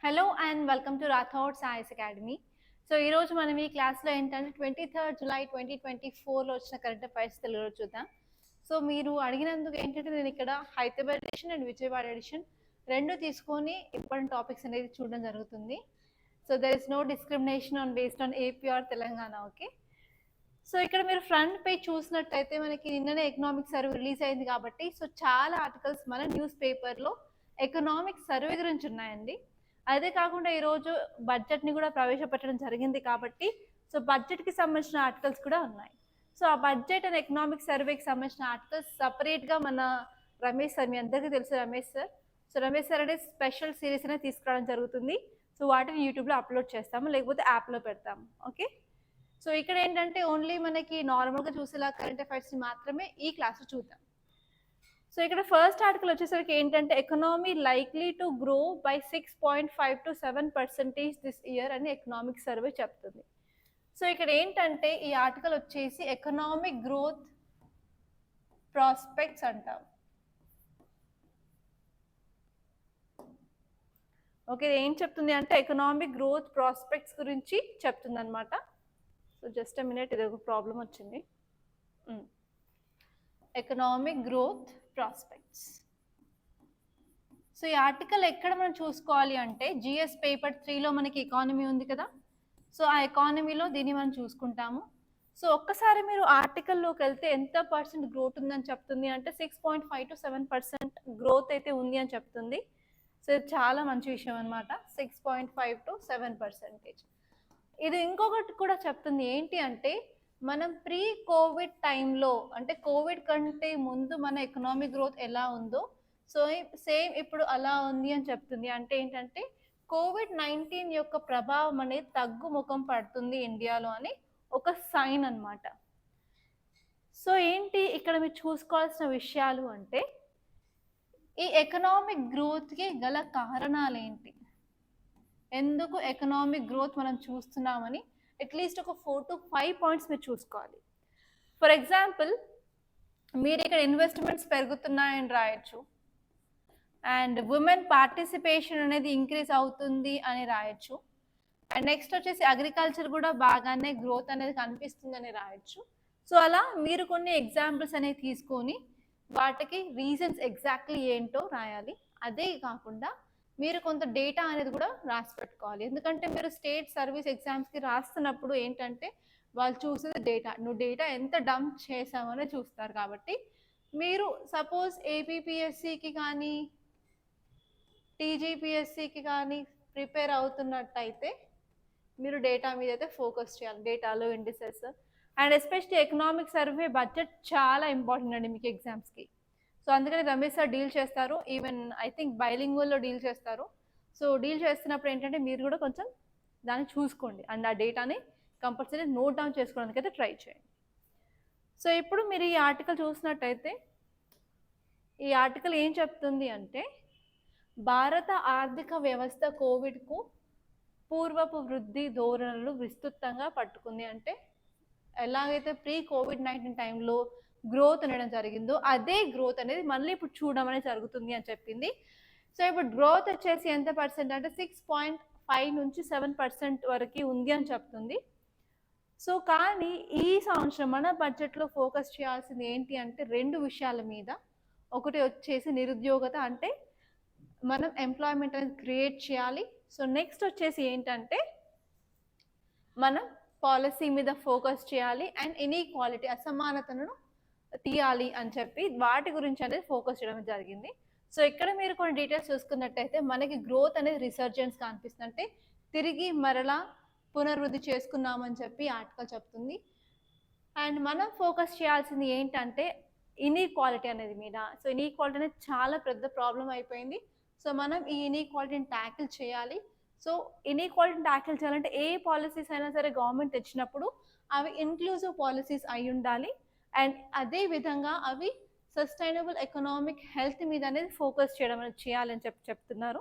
Hello and welcome to Rathod science academy. So ఈరోజు మనం ఈ క్లాస్లో ఏంటంటే 23 జూలై 2024లో వచ్చిన కరెంట్ అఫైర్స్ తెలుగులో చూద్దాం. సో మీరు అడిగినందుకు ఏంటంటే నేను ఇక్కడ Hyderabad edition and Vijayawada edition రెండు తీసుకొని ఇంపార్టెంట్ టాపిక్స్ అనేది చూడడం జరుగుతుంది. So there is no discrimination on based on AP or Telangana. Okay, so ఇక్కడ మీరు ఫ్రంట్ పేజ్ చూసినట్టయితే మనకి నిన్ననే ఎకనామిక్ సర్వే రిలీజ్ అయింది కాబట్టి సో చాలా ఆర్టికల్స్ మన న్యూస్ పేపర్లో ఎకనామిక్ సర్వే గురించి ఉన్నాయండి. అదే కాకుండా ఈరోజు బడ్జెట్ని కూడా ప్రవేశపెట్టడం జరిగింది కాబట్టి సో బడ్జెట్కి సంబంధించిన ఆర్టికల్స్ కూడా ఉన్నాయి. సో ఆ బడ్జెట్ అండ్ ఎకనామిక్ సర్వేకి సంబంధించిన ఆర్టికల్స్ సపరేట్గా మన రమేష్ సార్, మీ అందరికీ తెలుసు Ramesh sir. So Ramesh sir అనేది స్పెషల్ సిరీస్ అనేది తీసుకురావడం జరుగుతుంది. సో వాటిని యూట్యూబ్లో అప్లోడ్ చేస్తాము, లేకపోతే యాప్లో పెడతాము. ఓకే, సో ఇక్కడ ఏంటంటే ఓన్లీ మనకి నార్మల్గా చూసేలా కరెంట్ అఫైర్స్ని మాత్రమే ఈ క్లాస్లో చూద్దాం. సో ఇక్కడ ఫస్ట్ ఆర్టికల్ వచ్చేసరికి ఏంటంటే economy likely to grow by 6.5 to 7% this year అని ఎకనామిక్ సర్వే చెప్తుంది. సో ఇక్కడ ఏంటంటే ఈ ఆర్టికల్ వచ్చేసి ఎకనామిక్ గ్రోత్ ప్రాస్పెక్ట్స్ అంటాం. ఓకే, ఏం చెప్తుంది అంటే ఎకనామిక్ గ్రోత్ ప్రాస్పెక్ట్స్ గురించి చెప్తుంది అనమాట. సో జస్ట్ మినిట్, ఇది ఒక ప్రాబ్లం వచ్చింది. Economic growth prospects. సో ఈ ఆర్టికల్ ఎక్కడ మనం చూసుకోవాలి అంటే జిఎస్ పేపర్ 3లో మనకి ఎకానమీ ఉంది కదా, సో ఆ ఎకానమీలో దీన్ని మనం చూసుకుంటాము. సో ఒక్కసారి మీరు ఆర్టికల్లోకి వెళ్తే ఎంత పర్సెంట్ గ్రోత్ ఉందని చెప్తుంది అంటే 6.5 to 7% గ్రోత్ అయితే ఉంది అని చెప్తుంది. సో ఇది చాలా మంచి విషయం అనమాట, 6.5 to 7%. ఇది ఇంకొకటి కూడా చెప్తుంది ఏంటి అంటే మనం ప్రీ కోవిడ్ టైంలో అంటే కోవిడ్ కంటే ముందు మన ఎకనామిక్ గ్రోత్ ఎలా ఉందో సో సేమ్ ఇప్పుడు అలా ఉంది అని చెప్తుంది. అంటే ఏంటంటే COVID-19 యొక్క ప్రభావం అనేది తగ్గుముఖం పడుతుంది ఇండియాలో అని ఒక సైన్ అన్నమాట. సో ఏంటి ఇక్కడ మీరు చూసుకోవాల్సిన విషయాలు అంటే ఈ ఎకనామిక్ గ్రోత్కి గల కారణాలు ఏంటి, ఎందుకు ఎకనామిక్ గ్రోత్ మనం చూస్తున్నామని అట్లీస్ట్ ఒక 4 to 5 పాయింట్స్ మీరు చూసుకోవాలి. ఫర్ ఎగ్జాంపుల్ మీరు ఇక్కడ ఇన్వెస్ట్మెంట్స్ పెరుగుతున్నాయని రాయొచ్చు, అండ్ ఉమెన్ పార్టిసిపేషన్ అనేది ఇంక్రీజ్ అవుతుంది అని రాయొచ్చు, అండ్ నెక్స్ట్ వచ్చేసి అగ్రికల్చర్ కూడా బాగానే గ్రోత్ అనేది కనిపిస్తుంది అని రాయొచ్చు. సో అలా మీరు కొన్ని ఎగ్జాంపుల్స్ అనేవి తీసుకొని వాటికి రీజన్స్ ఎగ్జాక్ట్లీ ఏంటో రాయాలి. అదే కాకుండా మీరు కొంత డేటా అనేది కూడా రాసి పెట్టుకోవాలి. ఎందుకంటే మీరు స్టేట్ సర్వీస్ ఎగ్జామ్స్కి రాస్తున్నప్పుడు ఏంటంటే వాళ్ళు చూసేది డేటా, నువ్వు డేటా ఎంత డంప్ చేసామని చూస్తారు. కాబట్టి మీరు సపోజ్ ఏపీపీఎస్సికి కానీ టీజీపీఎస్సికి కానీ ప్రిపేర్ అవుతున్నట్టయితే మీరు డేటా మీద అయితే ఫోకస్ చేయాలి, డేటాలో indices. And especially economic survey budget చాలా ఇంపార్టెంట్ అండి మీకు ఎగ్జామ్స్కి. సో అందుకని రమేష్ సార్ డీల్ చేస్తారు, ఈవెన్ ఐ థింక్ బైలింగ్వల్లో డీల్ చేస్తారు. సో డీల్ చేస్తున్నప్పుడు ఏంటంటే మీరు కూడా కొంచెం దాన్ని చూసుకోండి అండ్ ఆ డేటాని కంపల్సరీ నోట్ డౌన్ చేసుకోవడానికి అయితే ట్రై చేయండి. సో ఇప్పుడు మీరు ఈ ఆర్టికల్ చూసినట్టయితే ఈ ఆర్టికల్ ఏం చెప్తుంది అంటే భారత ఆర్థిక వ్యవస్థ కోవిడ్కు పూర్వపు వృద్ధి ధోరణులు విస్తృతంగా పట్టుకుంది. అంటే ఎలాగైతే ప్రీ COVID-19 టైంలో గ్రోత్ ఉండడం జరిగిందో అదే గ్రోత్ అనేది మళ్ళీ ఇప్పుడు చూడడం అనేది జరుగుతుంది అని చెప్పింది. సో ఇప్పుడు గ్రోత్ వచ్చేసి ఎంత పర్సెంట్ అంటే 6.5 నుంచి 7% వరకు ఉంది అని చెప్తుంది. సో కానీ ఈ సంవత్సరం మన బడ్జెట్లో ఫోకస్ చేయాల్సింది ఏంటి అంటే రెండు విషయాల మీద. ఒకటి వచ్చేసి నిరుద్యోగత, అంటే మనం ఎంప్లాయ్మెంట్ అనేది క్రియేట్ చేయాలి. సో నెక్స్ట్ వచ్చేసి ఏంటంటే మనం పాలసీ మీద ఫోకస్ చేయాలి అండ్ ఇన్ఈక్వాలిటీ అసమానతను తీయాలి అని చెప్పి వాటి గురించి అనేది ఫోకస్ చేయడం జరిగింది. సో ఇక్కడ మీరు కొన్ని డీటెయిల్స్ చూసుకున్నట్టయితే మనకి గ్రోత్ అనేది రిసర్జెన్స్ కనిపిస్తుంది, అంటే తిరిగి మరలా పునర్వృద్ధి చేసుకున్నామని చెప్పి ఆర్టికల్ చెప్తుంది. అండ్ మనం ఫోకస్ చేయాల్సింది ఏంటంటే ఇన్ఈక్వాలిటీ అనేది మీద. సో ఇన్ఈక్వాలిటీ అనేది చాలా పెద్ద ప్రాబ్లం అయిపోయింది. సో మనం ఈ ఇన్ఈక్వాలిటీని ట్యాకిల్ చేయాలి. సో ఇన్ఈక్వాలిటీని ట్యాకిల్ చేయాలంటే ఏ పాలసీస్ అయినా సరే గవర్నమెంట్ తెచ్చినప్పుడు అవి ఇన్క్లూజివ్ పాలసీస్ అయి ఉండాలి అండ్ అదే విధంగా అవి సస్టైనబుల్ ఎకనామిక్ హెల్త్ మీద అనేది ఫోకస్ చేయడం అనేది చేయాలని చెప్తున్నారు.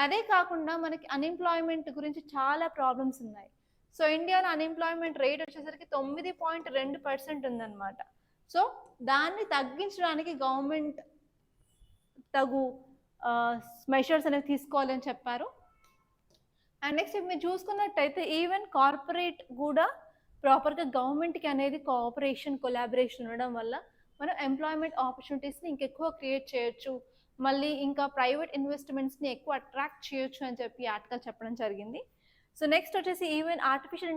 అదే కాకుండా మనకి అన్ఎంప్లాయ్మెంట్ గురించి చాలా ప్రాబ్లమ్స్ ఉన్నాయి. సో ఇండియాలో అన్ఎంప్లాయ్మెంట్ రేట్ వచ్చేసరికి 9.2% ఉందన్నమాట. సో దాన్ని తగ్గించడానికి గవర్నమెంట్ తగు మెషర్స్ అనేవి తీసుకోవాలని చెప్పారు. అండ్ నెక్స్ట్ మీరు చూసుకున్నట్టయితే ఈవెన్ కార్పొరేట్ కూడా ప్రాపర్గా గవర్నమెంట్కి అనేది కోఆపరేషన్ కొలాబరేషన్ ఉండడం వల్ల మనం ఎంప్లాయ్మెంట్ ఆపర్చునిటీస్ని ఇంకెక్కువ క్రియేట్ చేయొచ్చు, మళ్ళీ ఇంకా ప్రైవేట్ ఇన్వెస్ట్మెంట్స్ని ఎక్కువ అట్రాక్ట్ చేయొచ్చు అని చెప్పి ఆర్టికల్ చెప్పడం జరిగింది. సో నెక్స్ట్ వచ్చేసి ఈవెన్ ఆర్టిఫిషియల్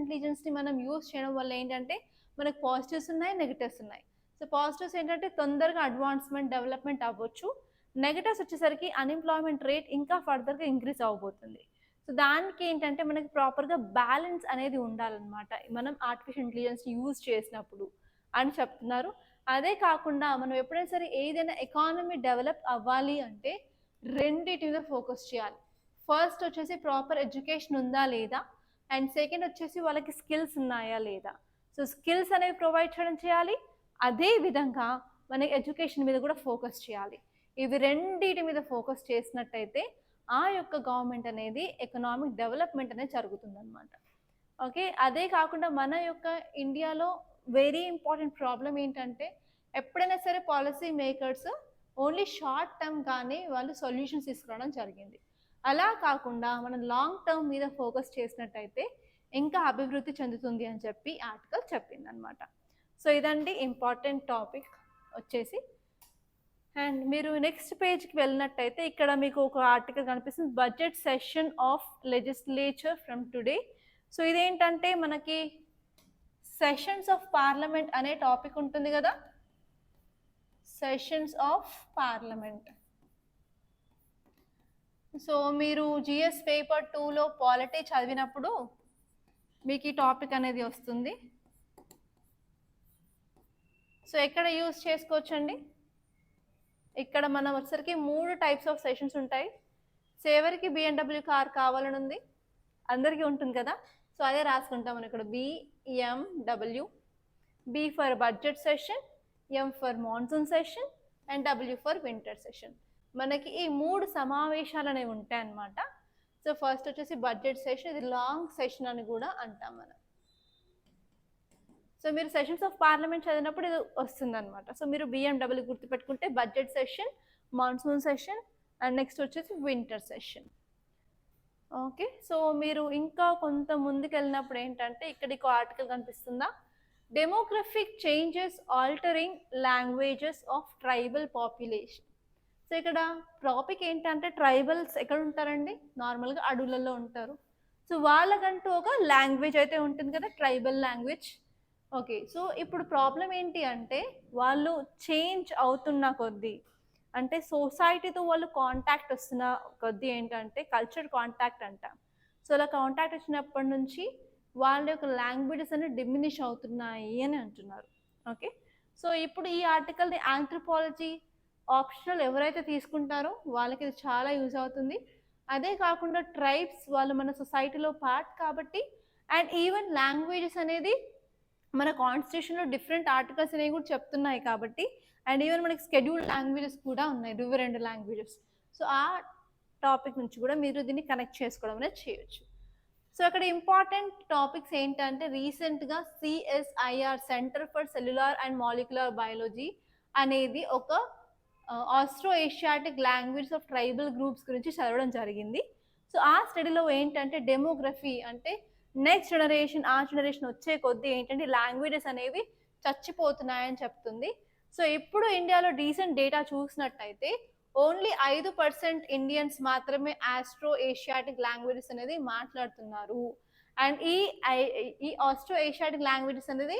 ఇంటెలిజెన్స్ని మనం యూస్ చేయడం వల్ల ఏంటంటే మనకు పాజిటివ్స్ ఉన్నాయి, నెగిటివ్స్ ఉన్నాయి. సో పాజిటివ్స్ ఏంటంటే తొందరగా అడ్వాన్స్మెంట్ డెవలప్మెంట్ అవ్వచ్చు, నెగటివ్స్ వచ్చేసరికి అన్ఎంప్లాయ్మెంట్ రేట్ ఇంకా ఫర్దర్గా ఇంక్రీజ్ అవ్వబోతుంది. సో దానికి ఏంటంటే మనకి ప్రాపర్గా బ్యాలెన్స్ అనేది ఉండాలన్నమాట మనం ఆర్టిఫిషియల్ ఇంటెలిజెన్స్ యూజ్ చేసినప్పుడు అని చెప్తున్నారు. అదే కాకుండా మనం ఎప్పుడైనా సరే ఏదైనా ఎకానమీ డెవలప్ అవ్వాలి అంటే రెండింటి మీద ఫోకస్ చేయాలి. ఫస్ట్ వచ్చేసి ప్రాపర్ ఎడ్యుకేషన్ ఉందా లేదా, అండ్ సెకండ్ వచ్చేసి వాళ్ళకి స్కిల్స్ ఉన్నాయా లేదా. సో స్కిల్స్ అనేవి ప్రొవైడ్ చేయడం చేయాలి, అదే విధంగా మనకి ఎడ్యుకేషన్ మీద కూడా ఫోకస్ చేయాలి. ఇవి రెండింటి మీద ఫోకస్ చేసినట్టయితే ఆ యొక్క గవర్నమెంట్ అనేది ఎకనామిక్ డెవలప్మెంట్ అనేది జరుగుతుందన్నమాట. ఓకే, అదే కాకుండా మన యొక్క ఇండియాలో వెరీ ఇంపార్టెంట్ ప్రాబ్లం ఏంటంటే ఎప్పుడైనా సరే policy makers only short term కానీ వాళ్ళు సొల్యూషన్స్ తీసుకురావడం జరిగింది. అలా కాకుండా మనం లాంగ్ టర్మ్ మీద ఫోకస్ చేసినట్టయితే ఇంకా అభివృద్ధి చెందుతుంది అని చెప్పి ఆర్టికల్ చెప్పింది అనమాట. సో ఇదండి ఇంపార్టెంట్ టాపిక్ వచ్చేసి. అండ్ మీరు నెక్స్ట్ పేజ్కి వెళ్ళినట్టయితే ఇక్కడ మీకు ఒక ఆర్టికల్ కనిపిస్తుంది, budget session of legislature from today. So ఇదేంటంటే మనకి సెషన్స్ ఆఫ్ పార్లమెంట్ అనే టాపిక్ ఉంటుంది కదా, సెషన్స్ ఆఫ్ పార్లమెంట్. సో మీరు జిఎస్ పేపర్ 2లో పాలిటీ చదివినప్పుడు మీకు ఈ టాపిక్ అనేది వస్తుంది. సో ఎక్కడ యూజ్ చేసుకోవచ్చండి, ఇక్కడ మనం వచ్చేసరికి 3 టైప్స్ ఆఫ్ సెషన్స్ ఉంటాయి. సో ఎవరికి BMW కార్ కావాలని ఉంది, అందరికీ ఉంటుంది కదా. సో అదే రాసుకుంటాం మనం ఇక్కడ, BMW, B for budget session, M for monsoon session and W for winter session. మనకి ఈ 3 సమావేశాలు అనేవి ఉంటాయి అన్నమాట. సో ఫస్ట్ వచ్చేసి బడ్జెట్ సెషన్, ఇది లాంగ్ సెషన్ అని కూడా అంటాం మనం. సో మీరు సెషన్స్ ఆఫ్ పార్లమెంట్ చదివినప్పుడు ఇది వస్తుంది అనమాట. సో మీరు BMW గుర్తుపెట్టుకుంటే budget session, monsoon session and next వచ్చేసి వింటర్ సెషన్. ఓకే, సో మీరు ఇంకా కొంత ముందుకు వెళ్ళినప్పుడు ఏంటంటే ఇక్కడ ఒక ఆర్టికల్ కనిపిస్తుందా, demographic changes altering languages of tribal population. So ఇక్కడ టాపిక్ ఏంటంటే ట్రైబల్స్ ఎక్కడ ఉంటారండి, నార్మల్గా అడవులలో ఉంటారు. సో వాళ్ళకంటూ ఒక లాంగ్వేజ్ అయితే ఉంటుంది కదా, ట్రైబల్ లాంగ్వేజ్. ఓకే, సో ఇప్పుడు ప్రాబ్లం ఏంటి అంటే వాళ్ళు చేంజ్ అవుతున్న కొద్దీ, అంటే సొసైటీతో వాళ్ళు కాంటాక్ట్ వస్తున్న కొద్దీ ఏంటంటే కల్చర్ కాంటాక్ట్ అంటాం. సో అలా కాంటాక్ట్ వచ్చినప్పటి నుంచి వాళ్ళ యొక్క లాంగ్వేజెస్ అనేవి డిమినిష్ అవుతున్నాయి అని అంటున్నారు. ఓకే, సో ఇప్పుడు ఈ ఆర్టికల్ని ఆంథ్రోపాలజీ ఆప్షనల్ ఎవరైతే తీసుకుంటారో వాళ్ళకి ఇది చాలా యూజ్ అవుతుంది. అదే కాకుండా ట్రైబ్స్ వాళ్ళు మన సొసైటీలో పార్ట్ కాబట్టి, అండ్ ఈవెన్ లాంగ్వేజెస్ అనేది మన కాన్స్టిట్యూషన్లో డిఫరెంట్ ఆర్టికల్స్ అనేవి కూడా చెప్తున్నాయి కాబట్టి, అండ్ ఈవెన్ మనకి స్కెడ్యూల్డ్ లాంగ్వేజెస్ కూడా ఉన్నాయి, 2 లాంగ్వేజెస్. సో ఆ టాపిక్ నుంచి కూడా మీరు దీన్ని కనెక్ట్ చేసుకోవడం అనేది చేయొచ్చు. సో అక్కడ ఇంపార్టెంట్ టాపిక్స్ ఏంటంటే రీసెంట్గా CSIR centre for cellular and molecular biology అనేది ఒక Austro Asiatic language of tribal groups గురించి చదవడం జరిగింది. సో ఆ స్టడీలో ఏంటంటే డెమోగ్రఫీ అంటే నెక్స్ట్ జనరేషన్, ఆ జనరేషన్ వచ్చే కొద్దీ ఏంటంటే లాంగ్వేజెస్ అనేవి చచ్చిపోతున్నాయని చెప్తుంది. సో ఇప్పుడు ఇండియాలో రీసెంట్ డేటా చూసినట్టయితే ఓన్లీ 5% ఇండియన్స్ మాత్రమే ఆస్ట్రో ఏషియాటిక్ లాంగ్వేజెస్ అనేది మాట్లాడుతున్నారు. అండ్ ఈ ఆస్ట్రో ఏషియాటిక్ లాంగ్వేజెస్ అనేది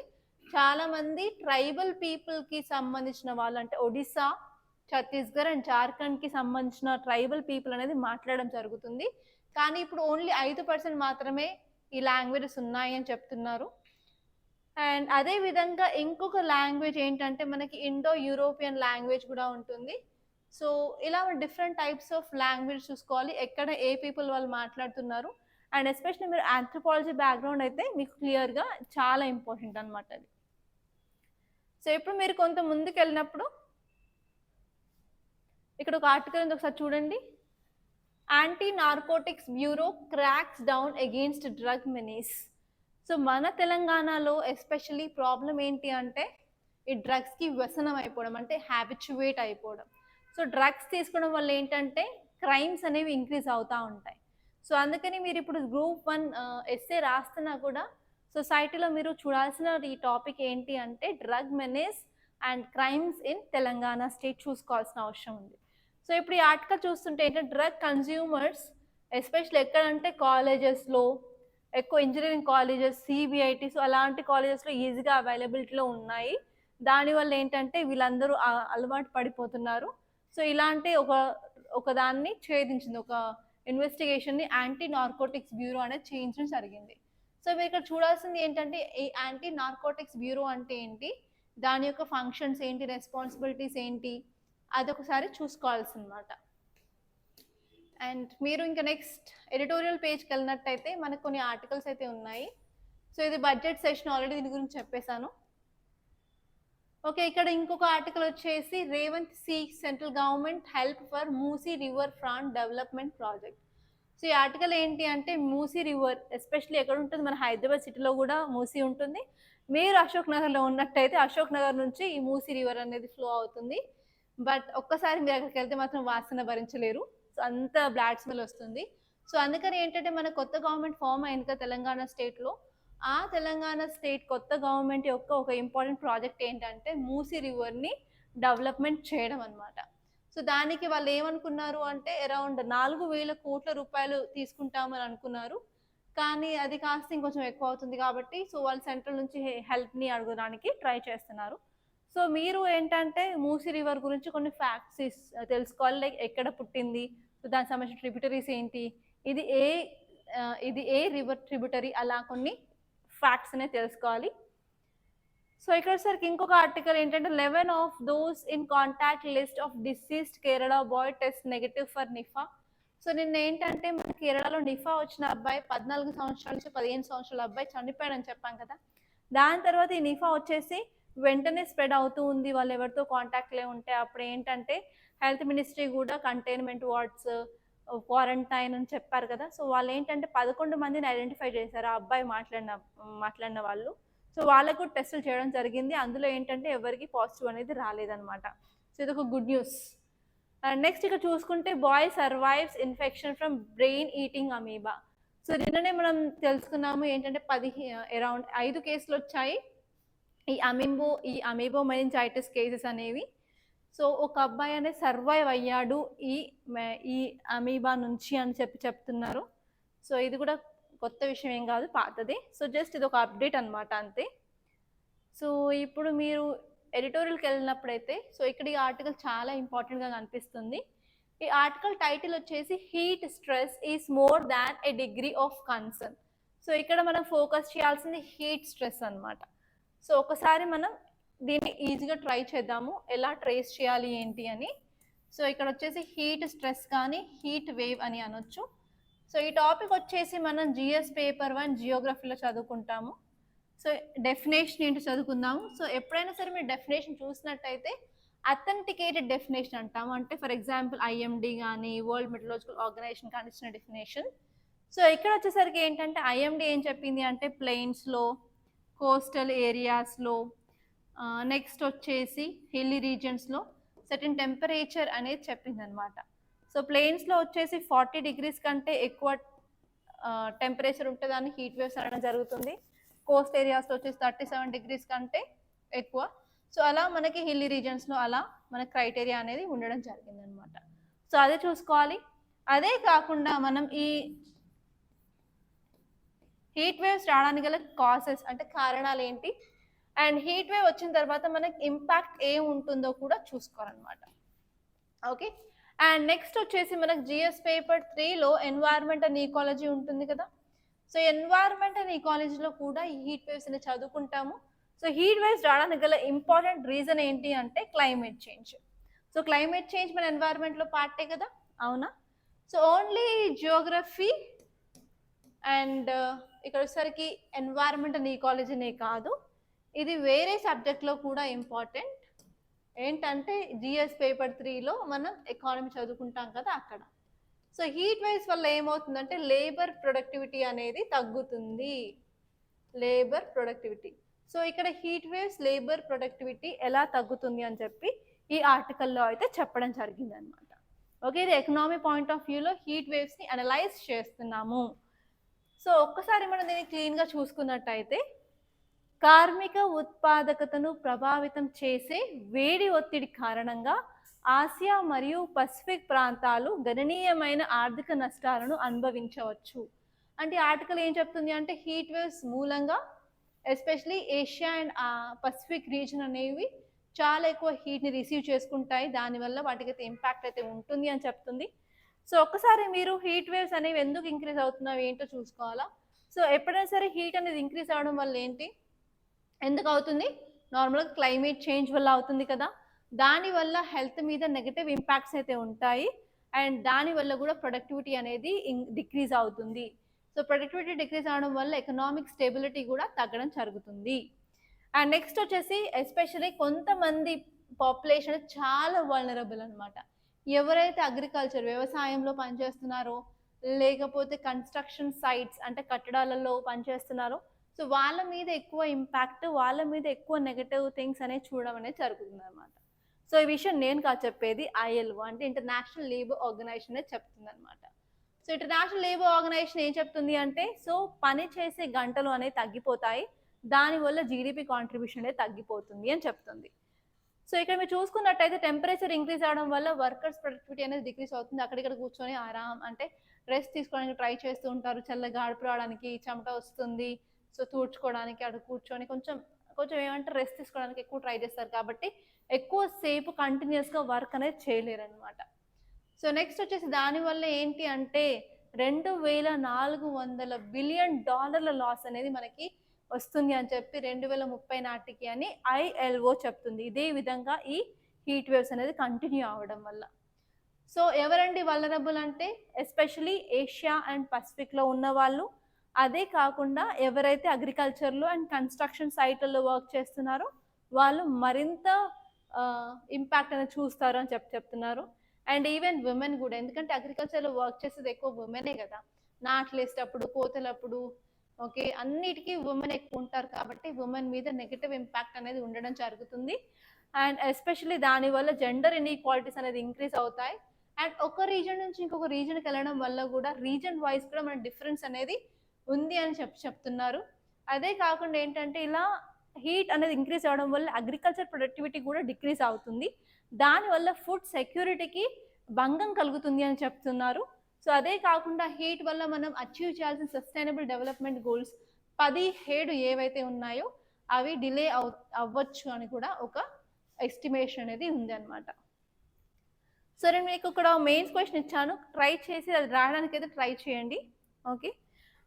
చాలామంది ట్రైబల్ పీపుల్కి సంబంధించిన వాళ్ళు, అంటే ఒడిస్సా, ఛత్తీస్గఢ్ అండ్ జార్ఖండ్కి సంబంధించిన ట్రైబల్ పీపుల్ అనేది మాట్లాడడం జరుగుతుంది. కానీ ఇప్పుడు ఓన్లీ 5% మాత్రమే ఈ లాంగ్వేజెస్ ఉన్నాయి అని చెప్తున్నారు. అండ్ అదే విధంగా ఇంకొక లాంగ్వేజ్ ఏంటంటే మనకి ఇండో యూరోపియన్ లాంగ్వేజ్ కూడా ఉంటుంది. సో ఇలా డిఫరెంట్ టైప్స్ ఆఫ్ లాంగ్వేజ్ చూసుకోవాలి, ఎక్కడ ఏ పీపుల్ వాళ్ళు మాట్లాడుతున్నారు. అండ్ ఎస్పెషల్లీ మీరు ఆంథ్రోపాలజీ బ్యాక్గ్రౌండ్ అయితే మీకు క్లియర్గా చాలా ఇంపార్టెంట్ అనమాట అది. సో ఇప్పుడు మీరు కొంత ముందుకు వెళ్ళినప్పుడు ఇక్కడ ఒక ఆర్టికల్ ఉంది, ఒకసారి చూడండి. Anti narcotics bureau cracks down against drug menace. So మన తెలంగాణలో ఎస్పెషల్లీ ప్రాబ్లం ఏంటి అంటే ఈ డ్రగ్స్కి వ్యసనం అయిపోవడం, అంటే హ్యాబిచువేట్ అయిపోవడం. సో డ్రగ్స్ తీసుకోవడం వల్ల ఏంటంటే క్రైమ్స్ అనేవి ఇంక్రీజ్ అవుతూ ఉంటాయి. సో అందుకని మీరు ఇప్పుడు Group 1 ఎస్సే రాస్తున్నా కూడా సొసైటీలో మీరు చూడాల్సిన ఈ టాపిక్ ఏంటి అంటే drug menace and crimes in Telangana state చూసుకోవాల్సిన అవసరం ఉంది. సో ఇప్పుడు ఈ ఆర్టికల్ చూస్తుంటే ఏంటంటే డ్రగ్ కన్జ్యూమర్స్ ఎస్పెషల్లీ ఎక్కడంటే కాలేజెస్లో ఎక్కువ ఇంజనీరింగ్ కాలేజెస్, సిబిఐటి, సో అలాంటి కాలేజెస్లో ఈజీగా అవైలబిలిటీలో ఉన్నాయి. దానివల్ల ఏంటంటే వీళ్ళందరూ అలవాటు పడిపోతున్నారు. సో ఇలాంటి ఒక దాన్ని ఛేదించింది, ఒక ఇన్వెస్టిగేషన్ని యాంటీ నార్కోటిక్స్ బ్యూరో అనేది చేయించడం జరిగింది. సో మీరు ఇక్కడ చూడాల్సింది ఏంటంటే ఈ యాంటీ నార్కోటిక్స్ బ్యూరో అంటే ఏంటి, దాని యొక్క ఫంక్షన్స్ ఏంటి, రెస్పాన్సిబిలిటీస్ ఏంటి, అదొకసారి చూసుకోవాల్సిందన్నమాట. అండ్ మీరు ఇంకా నెక్స్ట్ ఎడిటోరియల్ పేజ్కి వెళ్ళినట్టయితే మనకు కొన్ని ఆర్టికల్స్ అయితే ఉన్నాయి. సో ఇది బడ్జెట్ సెషన్, ఆల్రెడీ దీని గురించి చెప్పేశాను. ఓకే, ఇక్కడ ఇంకొక ఆర్టికల్ వచ్చేసి Revanth seeks central government help for Musi river front development project. So ఈ ఆర్టికల్ ఏంటి అంటే మూసీ రివర్ ఎస్పెషల్లీ ఎక్కడ ఉంటుంది, మన హైదరాబాద్ సిటీలో కూడా మూసీ ఉంటుంది. మీరు అశోక్ నగర్లో ఉన్నట్టయితే అశోక్ నగర్ నుంచి ఈ మూసీ రివర్ అనేది ఫ్లో అవుతుంది. బట్ ఒక్కసారి మీరు అక్కడికి వెళ్తే మాత్రం వాసన భరించలేరు, సో అంత బ్లాడ్ స్మెల్ వస్తుంది. సో అందుకని ఏంటంటే మన కొత్త గవర్నమెంట్ ఫామ్ అయింది కదా తెలంగాణ స్టేట్లో, ఆ తెలంగాణ స్టేట్ కొత్త గవర్నమెంట్ యొక్క ఒక ఇంపార్టెంట్ ప్రాజెక్ట్ ఏంటంటే మూసీ రివర్ని డెవలప్మెంట్ చేయడం అనమాట. సో దానికి వాళ్ళు ఏమనుకున్నారు అంటే అరౌండ్ 4,000 కోట్ల రూపాయలు తీసుకుంటామని అనుకున్నారు. కానీ అది కాస్త ఇంకొంచెం ఎక్కువ అవుతుంది కాబట్టి సో వాళ్ళు సెంట్రల్ నుంచి హెల్ప్ని అడగడానికి ట్రై చేస్తున్నారు. సో మీరు ఏంటంటే మూసీ రివర్ గురించి కొన్ని ఫ్యాక్ట్స్ తెలుసుకోవాలి, లైక్ ఎక్కడ పుట్టింది, సో దానికి సంబంధించిన ట్రిబ్యూటరీస్ ఏంటి, ఇది ఏ రివర్ ట్రిబ్యూటరీ, అలా కొన్ని ఫ్యాక్ట్స్ అనేది తెలుసుకోవాలి. సో ఇక్కడ సరికి ఇంకొక ఆర్టికల్ ఏంటంటే 11 of those in contact list of deceased Kerala boy test negative for Nipah. So నిన్న ఏంటంటే మన కేరళలో నిఫా వచ్చిన అబ్బాయి 14 సంవత్సరాల నుంచి 15 సంవత్సరాల అబ్బాయి చనిపోయాడని చెప్పాం కదా. దాని తర్వాత ఈ నిఫా వచ్చేసి వెంటనే స్ప్రెడ్ అవుతూ ఉంది, వాళ్ళు ఎవరితో కాంటాక్ట్లే ఉంటే. అప్పుడు ఏంటంటే హెల్త్ మినిస్ట్రీ కూడా కంటైన్మెంట్ వార్డ్స్, క్వారంటైన్ అని చెప్పారు కదా. సో వాళ్ళు ఏంటంటే 11 మందిని ఐడెంటిఫై చేశారు, ఆ అబ్బాయి మాట్లాడిన వాళ్ళు. సో వాళ్ళకు టెస్టులు చేయడం జరిగింది, అందులో ఏంటంటే ఎవరికి పాజిటివ్ అనేది రాలేదన్నమాట. సో ఇది ఒక గుడ్ న్యూస్. అండ్ నెక్స్ట్ ఇక్కడ చూసుకుంటే boy survives infection from brain eating amoeba. So నిన్ననే మనం తెలుసుకున్నాము ఏంటంటే అరౌండ్ 5 కేసులు వచ్చాయి ఈ అమీబో మెనింజైటిస్ కేసెస్ అనేవి. సో ఒక అబ్బాయి అనేది సర్వైవ్ అయ్యాడు ఈ అమీబా నుంచి అని చెప్తున్నారు. సో ఇది కూడా కొత్త విషయం ఏం కాదు, పాతది. సో జస్ట్ ఇది ఒక అప్డేట్ అనమాట, అంతే. సో ఇప్పుడు మీరు ఎడిటోరియల్కి వెళ్ళినప్పుడైతే సో ఇక్కడ ఈ ఆర్టికల్ చాలా ఇంపార్టెంట్గా కనిపిస్తుంది. ఈ ఆర్టికల్ టైటిల్ వచ్చేసి heat stress is more than A degree of concern. So ఇక్కడ మనం ఫోకస్ చేయాల్సింది హీట్ స్ట్రెస్ అనమాట. సో ఒకసారి మనం దీన్ని ఈజీగా ట్రై చేద్దాము, ఎలా ట్రేస్ చేయాలి ఏంటి అని. సో ఇక్కడ వచ్చేసి హీట్ స్ట్రెస్ కానీ హీట్ వేవ్ అని అనొచ్చు. సో ఈ టాపిక్ వచ్చేసి మనం జిఎస్ పేపర్ 1 జియోగ్రఫీలో చదువుకుంటాము. సో డెఫినేషన్ ఏంటి చదువుకుందాము. సో ఎప్పుడైనా సరే మీరు డెఫినేషన్ చూసినట్టయితే అథెంటికేటెడ్ డెఫినేషన్ అంటాము, అంటే ఫర్ ఎగ్జాంపుల్ ఐఎండి కానీ వరల్డ్ మెట్రలాజికల్ ఆర్గనైజేషన్ కానీ ఇచ్చిన డెఫినేషన్. సో ఇక్కడ వచ్చేసరికి ఏంటంటే ఐఎండి ఏం చెప్పింది అంటే ప్లెయిన్స్లో, కోస్టల్ ఏరియాస్లో, నెక్స్ట్ వచ్చేసి హిల్లీ రీజియన్స్లో సర్టెన్ టెంపరేచర్ అనేది చెప్పింది అనమాట. సో ప్లెయిన్స్లో వచ్చేసి 40 degrees కంటే ఎక్కువ టెంపరేచర్ ఉంటుందని హీట్ వేవ్స్ అనడం జరుగుతుంది. కోస్ట్ ఏరియాస్లో వచ్చేసి 37 degrees కంటే ఎక్కువ. సో అలా మనకి హిల్లీ రీజియన్స్లో అలా మన క్రైటీరియా అనేది ఉండడం జరిగింది అనమాట. సో అదే చూసుకోవాలి. అదే కాకుండా మనం ఈ హీట్ వేవ్స్ రావడానికి గల కాసెస్ అంటే కారణాలు ఏంటి, అండ్ హీట్ వేవ్ వచ్చిన తర్వాత మనకి ఇంపాక్ట్ ఏం ఉంటుందో కూడా చూసుకోవాలన్నమాట. ఓకే, అండ్ నెక్స్ట్ వచ్చేసి మనకు జిఎస్ పేపర్ 3లో ఎన్వైర్న్మెంట్ అండ్ ఈకాలజీ ఉంటుంది కదా. సో ఎన్వైర్న్మెంట్ అండ్ ఈకాలజీలో కూడా ఈ హీట్ వేవ్స్ అనేది చదువుకుంటాము. సో హీట్ వేవ్స్ రావడానికి గల ఇంపార్టెంట్ రీజన్ ఏంటి అంటే climate change. So climate change మన ఎన్వైర్న్మెంట్లో పార్టే కదా, అవునా. సో ఓన్లీ జియోగ్రఫీ అండ్ ఇక్కడ వచ్చేసరికి ఎన్వైర్న్మెంట్ అండ్ ఈకాలజీనే కాదు, ఇది వేరే సబ్జెక్ట్లో కూడా ఇంపార్టెంట్. ఏంటంటే జిఎస్ పేపర్ 3లో మనం ఎకానమీ చదువుకుంటాం కదా అక్కడ. సో హీట్ వేవ్స్ వల్ల ఏమవుతుందంటే లేబర్ ప్రొడక్టివిటీ అనేది తగ్గుతుంది, లేబర్ ప్రొడక్టివిటీ. సో ఇక్కడ హీట్ వేవ్స్ లేబర్ ప్రొడక్టివిటీ ఎలా తగ్గుతుంది అని చెప్పి ఈ ఆర్టికల్లో అయితే చెప్పడం జరిగింది అనమాట. ఓకే, ఇది ఎకనామీ పాయింట్ ఆఫ్ వ్యూలో హీట్ వేవ్స్ని అనలైజ్ చేస్తున్నాము. సో ఒక్కసారి మనం దీన్ని క్లీన్గా చూసుకున్నట్టయితే, కార్మిక ఉత్పాదకతను ప్రభావితం చేసే వేడి ఒత్తిడి కారణంగా ఆసియా మరియు పసిఫిక్ ప్రాంతాలు గణనీయమైన ఆర్థిక నష్టాలను అనుభవించవచ్చు. అంటే ఆర్టికల్ ఏం చెప్తుంది అంటే, హీట్ వేవ్స్ మూలంగా especially Asia and Pacific reason అనేవి చాలా ఎక్కువ హీట్ని రిసీవ్ చేసుకుంటాయి, దానివల్ల వాటికి అయితే ఇంపాక్ట్ అయితే ఉంటుంది అని చెప్తుంది. సో ఒక్కసారి మీరు హీట్ వేవ్స్ అనేవి ఎందుకు ఇంక్రీజ్ అవుతున్నాయి ఏంటో చూసుకోవాలా. సో ఎప్పుడైనా సరే హీట్ అనేది ఇంక్రీజ్ అవడం వల్ల ఏంటి, ఎందుకు అవుతుంది, నార్మల్గా క్లైమేట్ చేంజ్ వల్ల అవుతుంది కదా, దానివల్ల హెల్త్ మీద నెగటివ్ ఇంపాక్ట్స్ అయితే ఉంటాయి, అండ్ దానివల్ల కూడా ప్రొడక్టివిటీ అనేది డిక్రీజ్ అవుతుంది. సో ప్రొడక్టివిటీ డిక్రీజ్ అవడం వల్ల ఎకనామిక్ స్టెబిలిటీ కూడా తగ్గడం జరుగుతుంది. అండ్ నెక్స్ట్ వచ్చేసి ఎస్పెషల్లీ కొంతమంది పాపులేషన్ చాలా వల్నరబుల్ అనమాట. ఎవరైతే అగ్రికల్చర్ వ్యవసాయంలో పనిచేస్తున్నారో, లేకపోతే కన్స్ట్రక్షన్ సైట్స్ అంటే కట్టడాలలో పనిచేస్తున్నారో, సో వాళ్ళ మీద ఎక్కువ ఇంపాక్ట్, వాళ్ళ మీద ఎక్కువ నెగటివ్ థింగ్స్ అనేవి చూడడం అనేది జరుగుతుంది అనమాట. సో ఈ విషయం నేను కాదు చెప్పేది, ILO అంటే ఇంటర్నేషనల్ లేబర్ ఆర్గనైజేషన్ అనేది చెప్తుంది అనమాట. సో ఇంటర్నేషనల్ లేబర్ ఆర్గనైజేషన్ ఏం చెప్తుంది అంటే, సో పని చేసే గంటలు అనేవి తగ్గిపోతాయి, దానివల్ల జీడిపి కాంట్రిబ్యూషన్ అనేది తగ్గిపోతుంది అని చెప్తుంది. సో ఇక్కడ మీరు చూసుకున్నట్టయితే టెంపరేచర్ ఇంక్రీజ్ అవడం వల్ల వర్కర్స్ ప్రొడక్టివిటీ అనేది డిక్రీజ్ అవుతుంది. అక్కడిక్కడ కూర్చొని ఆరాం అంటే రెస్ట్ తీసుకోవడానికి ట్రై చేస్తూ ఉంటారు, చల్లగా గాడుపు రావడానికి, చెమట వస్తుంది, సో తూడ్చుకోవడానికి అక్కడ కూర్చొని కొంచెం కొంచెం ఏమంటే రెస్ట్ తీసుకోవడానికి ఎక్కువ ట్రై చేస్తారు, కాబట్టి ఎక్కువ సేపు కంటిన్యూస్గా వర్క్ అనేది చేయలేరు అనమాట. సో నెక్స్ట్ వచ్చేసి దానివల్ల ఏంటి అంటే $2,400 బిలియన్ లాస్ అనేది మనకి వస్తుంది అని చెప్పి 2030 నాటికి అని ILO చెప్తుంది. ఇదే విధంగా ఈ హీట్ వేవ్స్ అనేది కంటిన్యూ అవ్వడం వల్ల. సో ఎవరండి వల్నరబుల్ అంటే, ఎస్పెషలీ ఏషియా అండ్ పసిఫిక్లో ఉన్న వాళ్ళు, అదే కాకుండా ఎవరైతే అగ్రికల్చర్లో అండ్ కన్స్ట్రక్షన్ సైట్లలో వర్క్ చేస్తున్నారో వాళ్ళు మరింత ఇంపాక్ట్ అనేది చూస్తారు అని చెప్తున్నారు. అండ్ ఈవెన్ ఉమెన్ కూడా, ఎందుకంటే అగ్రికల్చర్లో వర్క్ చేసేది ఎక్కువ ఉమెనే కదా, నాట్లు వేసేటప్పుడు, కోతలప్పుడు, ఓకే, అన్నిటికీ ఉమెన్ ఎక్కువ ఉంటారు, కాబట్టి ఉమెన్ మీద నెగటివ్ ఇంపాక్ట్ అనేది ఉండడం జరుగుతుంది. అండ్ ఎస్పెషల్లీ దానివల్ల జెండర్ ఇన్ఈక్వాలిటీస్ అనేది ఇంక్రీజ్ అవుతాయి. అండ్ ఒక రీజన్ నుంచి ఇంకొక రీజన్కి వెళ్ళడం వల్ల కూడా రీజన్ వైజ్ కూడా మన డిఫరెన్స్ అనేది ఉంది అని చెప్తున్నారు. అదే కాకుండా ఏంటంటే ఇలా హీట్ అనేది ఇంక్రీజ్ అవడం వల్ల అగ్రికల్చర్ ప్రొడక్టివిటీ కూడా డిక్రీజ్ అవుతుంది, దానివల్ల ఫుడ్ సెక్యూరిటీకి భంగం కలుగుతుంది అని చెప్తున్నారు. సో అదే కాకుండా హీట్ వల్ల మనం అచీవ్ చేయాల్సిన సస్టైనబుల్ డెవలప్మెంట్ గోల్స్ 17 ఏవైతే ఉన్నాయో అవి డిలే అవ్వచ్చు అని కూడా ఒక ఎస్టిమేషన్ అనేది ఉంది అనమాట. సో నేను మీకు ఇక్కడ మెయిన్స్ క్వశ్చన్ ఇచ్చాను, ట్రై చేసి అది రాయడానికి అయితే ట్రై చేయండి. ఓకే,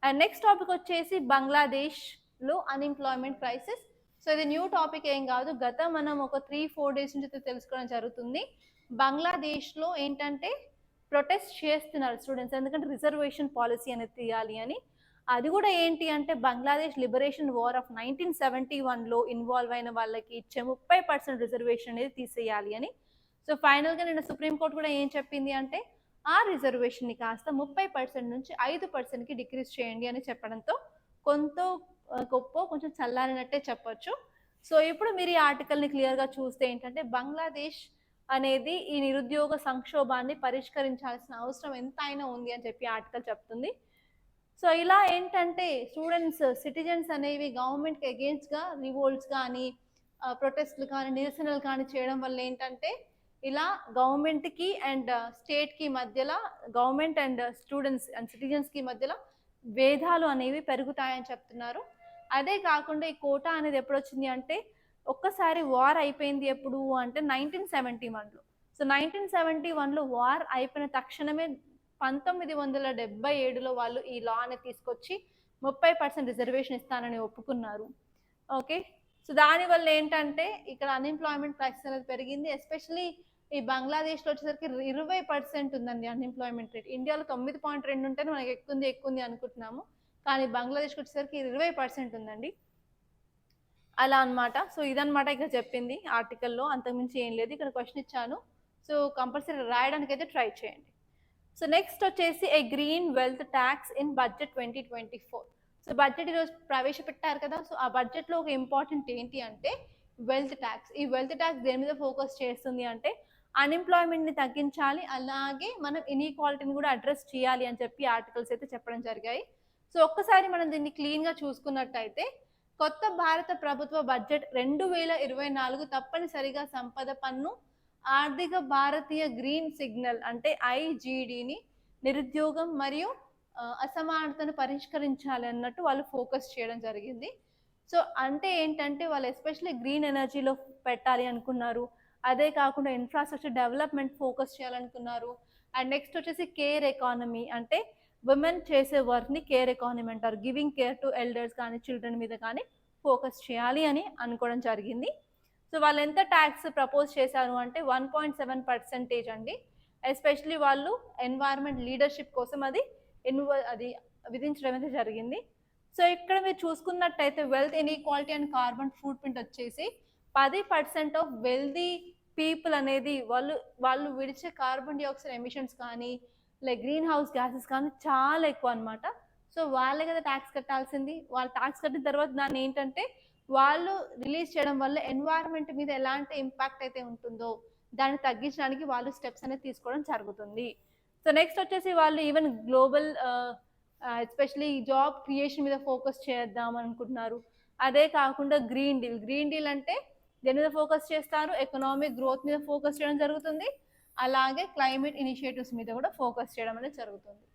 అండ్ నెక్స్ట్ టాపిక్ వచ్చేసి బంగ్లాదేశ్లో అన్ఎంప్లాయ్మెంట్ క్రైసిస్. సో ఇది న్యూ టాపిక్ ఏం కాదు, గత మనం ఒక 3-4 డేస్ నుంచి తెలుసుకోవడం జరుగుతుంది. బంగ్లాదేశ్లో ఏంటంటే ప్రొటెస్ట్ చేస్తున్నారు స్టూడెంట్స్, ఎందుకంటే రిజర్వేషన్ పాలసీ అనేది తీయాలి అని. అది కూడా ఏంటి అంటే బంగ్లాదేశ్ లిబరేషన్ వార్ ఆఫ్ 1971లో ఇన్వాల్వ్ అయిన వాళ్ళకి ఇచ్చే 30% రిజర్వేషన్ అనేది తీసేయాలి అని. సో ఫైనల్గా నిన్న సుప్రీంకోర్టు కూడా ఏం చెప్పింది అంటే, ఆ రిజర్వేషన్ని కాస్త 30% నుంచి 5%కి డిక్రీజ్ చేయండి అని చెప్పడంతో కొంత గొప్ప కొంచెం చల్లారినట్టే చెప్పొచ్చు. సో ఇప్పుడు మీరు ఈ ఆర్టికల్ని క్లియర్గా చూస్తే ఏంటంటే, బంగ్లాదేశ్ అనేది ఈ నిరుద్యోగ సంక్షోభాన్ని పరిష్కరించాల్సిన అవసరం ఎంతైనా ఉంది అని చెప్పి ఆర్టికల్ చెప్తుంది. సో ఇలా ఏంటంటే స్టూడెంట్స్, సిటిజన్స్ అనేవి గవర్నమెంట్కి అగేన్స్ట్గా రివోల్ట్స్ కానీ, ప్రొటెస్ట్లు కానీ, నిరసనలు కానీ చేయడం వల్ల ఏంటంటే ఇలా గవర్నమెంట్కి అండ్ స్టేట్కి మధ్యలో, గవర్నమెంట్ అండ్ స్టూడెంట్స్ అండ్ సిటిజన్స్కి మధ్యలో భేదాలు అనేవి పెరుగుతాయని చెప్తున్నారు. అదే కాకుండా ఈ కోటా అనేది ఎప్పుడు వచ్చింది అంటే, ఒక్కసారి వార్ అయిపోయింది ఎప్పుడు అంటే 1971లో. సో 1971లో వార్ అయిపోయిన తక్షణమే 1977లో వాళ్ళు ఈ లా అనేది తీసుకొచ్చి 30% రిజర్వేషన్ ఇస్తానని ఒప్పుకున్నారు. ఓకే, సో దానివల్ల ఏంటంటే ఇక్కడ అన్ఎంప్లాయ్మెంట్ క్రైసిస్ అనేది పెరిగింది. ఎస్పెషలీ ఈ బంగ్లాదేశ్లో వచ్చేసరికి 20% ఉందండి అన్ఎంప్లాయ్మెంట్ రేట్. ఇండియాలో 9.2 ఉంటేనే మనకి ఎక్కువ అనుకుంటున్నాము, కానీ బంగ్లాదేశ్కి వచ్చేసరికి 20% ఉందండి, అలా అనమాట. సో ఇదనమాట ఇక్కడ చెప్పింది ఆర్టికల్లో, అంతకుమించి ఏం లేదు. ఇక్కడ క్వశ్చన్ ఇచ్చాను, సో కంపల్సరీ రాయడానికి అయితే ట్రై చేయండి. సో నెక్స్ట్ వచ్చేసి a green wealth tax in budget 2024. So budget ఈరోజు ప్రవేశపెట్టారు కదా, సో ఆ బడ్జెట్లో ఒక ఇంపార్టెంట్ ఏంటి అంటే వెల్త్ ట్యాక్స్. ఈ వెల్త్ ట్యాక్స్ దేని మీద ఫోకస్ చేస్తుంది అంటే, అన్ఎంప్లాయ్మెంట్ని తగ్గించాలి, అలాగే మనం ఇన్ఈక్వాలిటీని కూడా అడ్రస్ చేయాలి అని చెప్పి ఆర్టికల్స్ అయితే చెప్పడం జరిగాయి. సో ఒక్కసారి మనం దీన్ని క్లీన్గా చూసుకున్నట్టయితే కొత్త భారత ప్రభుత్వ బడ్జెట్ 2024 తప్పనిసరిగా సంపద పన్ను, ఆర్థిక భారతీయ గ్రీన్ సిగ్నల్ అంటే ఐజీడీని, నిరుద్యోగం మరియు అసమానతను పరిష్కరించాలి అన్నట్టు వాళ్ళు ఫోకస్ చేయడం జరిగింది. సో అంటే ఏంటంటే వాళ్ళు ఎస్పెషల్లీ గ్రీన్ ఎనర్జీలో పెట్టాలి అనుకున్నారు, అదే కాకుండా ఇన్ఫ్రాస్ట్రక్చర్ డెవలప్మెంట్ ఫోకస్ చేయాలనుకున్నారు. అండ్ నెక్స్ట్ వచ్చేసి కేర్ ఎకానమీ అంటే ఉమెన్ చేసే వర్క్ని కేర్ ఎకానమీ అంటారు, గివింగ్ కేర్ టు ఎల్డర్స్ కానీ చిల్డ్రన్ మీద కానీ ఫోకస్ చేయాలి అని అనుకోవడం జరిగింది. సో వాళ్ళు ఎంత ట్యాక్స్ ప్రపోజ్ చేశారు అంటే 1.7% అండి. ఎస్పెషలీ వాళ్ళు ఎన్వైర్న్మెంట్ లీడర్షిప్ కోసం అది విధించడం అయితే జరిగింది. సో ఇక్కడ మీరు చూసుకున్నట్టయితే wealth inequality and carbon foot print వచ్చేసి 10% ఆఫ్ వెల్దీ పీపుల్ అనేది వాళ్ళు విడిచే కార్బన్ డైఆక్సైడ్ ఎమిషన్స్ కానీ లైక్ గ్రీన్ హౌస్ గ్యాసెస్ కానీ చాలా ఎక్కువ అనమాట. సో వాళ్ళే కదా ట్యాక్స్ కట్టాల్సింది. వాళ్ళు ట్యాక్స్ కట్టిన తర్వాత దాన్ని ఏంటంటే వాళ్ళు రిలీజ్ చేయడం వల్ల ఎన్వైర్న్మెంట్ మీద ఎలాంటి ఇంపాక్ట్ అయితే ఉంటుందో దాన్ని తగ్గించడానికి వాళ్ళు స్టెప్స్ అనేది తీసుకోవడం జరుగుతుంది. సో నెక్స్ట్ వచ్చేసి వాళ్ళు even global especially job creation మీద ఫోకస్ చేద్దాం అనుకుంటున్నారు. అదే కాకుండా గ్రీన్ డీల్ అంటే దేని మీద ఫోకస్ చేస్తారు, ఎకనామిక్ గ్రోత్ మీద ఫోకస్ చేయడం జరుగుతుంది, అలాగే క్లైమేట్ ఇనిషియేటివ్స్ మీద కూడా ఫోకస్ చేయడం అనేది జరుగుతుంది.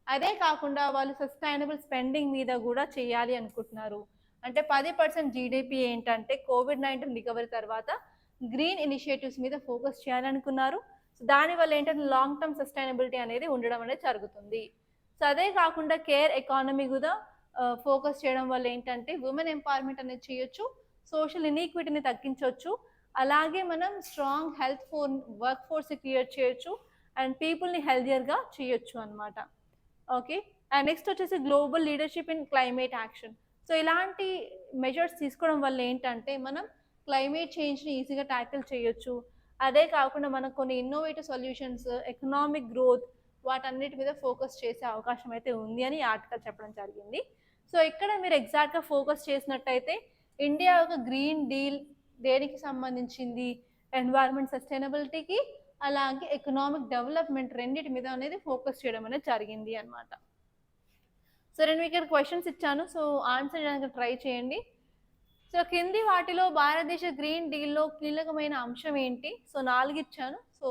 అదే కాకుండా వాళ్ళు సస్టైనబుల్ స్పెండింగ్ మీద కూడా చేయాలి అనుకుంటున్నారు. అంటే 10% జీడిపి ఏంటంటే COVID-19 రికవరీ తర్వాత గ్రీన్ ఇనిషియేటివ్స్ మీద ఫోకస్ చేయాలనుకున్నారు. సో దానివల్ల ఏంటంటే లాంగ్ టర్మ్ సస్టైనబిలిటీ అనేది ఉండడం అనేది జరుగుతుంది. సో అదే కాకుండా కేర్ ఎకానమీ కూడా ఫోకస్ చేయడం వల్ల ఏంటంటే ఉమెన్ ఎంపవర్మెంట్ అనేది చేయొచ్చు, సోషల్ ఇన్ఈక్విటీని తగ్గించవచ్చు, అలాగే మనం స్ట్రాంగ్ వర్క్ ఫోర్స్ క్రియేట్ చేయొచ్చు అండ్ పీపుల్ని హెల్దియర్గా చేయొచ్చు అనమాట. ఓకే, అండ్ నెక్స్ట్ వచ్చేసి global leadership in climate action. So ఇలాంటి మెజర్స్ తీసుకోవడం వల్ల ఏంటంటే మనం క్లైమేట్ చేంజ్ని ఈజీగా ట్యాకిల్ చేయొచ్చు. అదే కాకుండా మనకు కొన్ని ఇన్నోవేటివ్ సొల్యూషన్స్, ఎకనామిక్ గ్రోత్ వాటన్నిటి మీద ఫోకస్ చేసే అవకాశం అయితే ఉంది అని ఆర్టికల్ చెప్పడం జరిగింది. సో ఇక్కడ మీరు ఎగ్జాక్ట్గా ఫోకస్ చేసినట్టయితే ఇండియా ఒక గ్రీన్ డీల్ దేనికి సంబంధించింది, ఎన్వైర్న్మెంట్ సస్టైనబిలిటీకి అలాగే ఎకనామిక్ డెవలప్మెంట్ రెండింటి మీద అనేది ఫోకస్ చేయడం అనేది జరిగింది అనమాట. సో నేను మీకు ఇక్కడ క్వశ్చన్స్ ఇచ్చాను, సో ఆన్సర్ చేయడానికి ట్రై చేయండి. సో కింది వాటిలో భారతదేశ గ్రీన్ డీల్లో కీలకమైన అంశం ఏంటి? సో 4 ఇచ్చాను, సో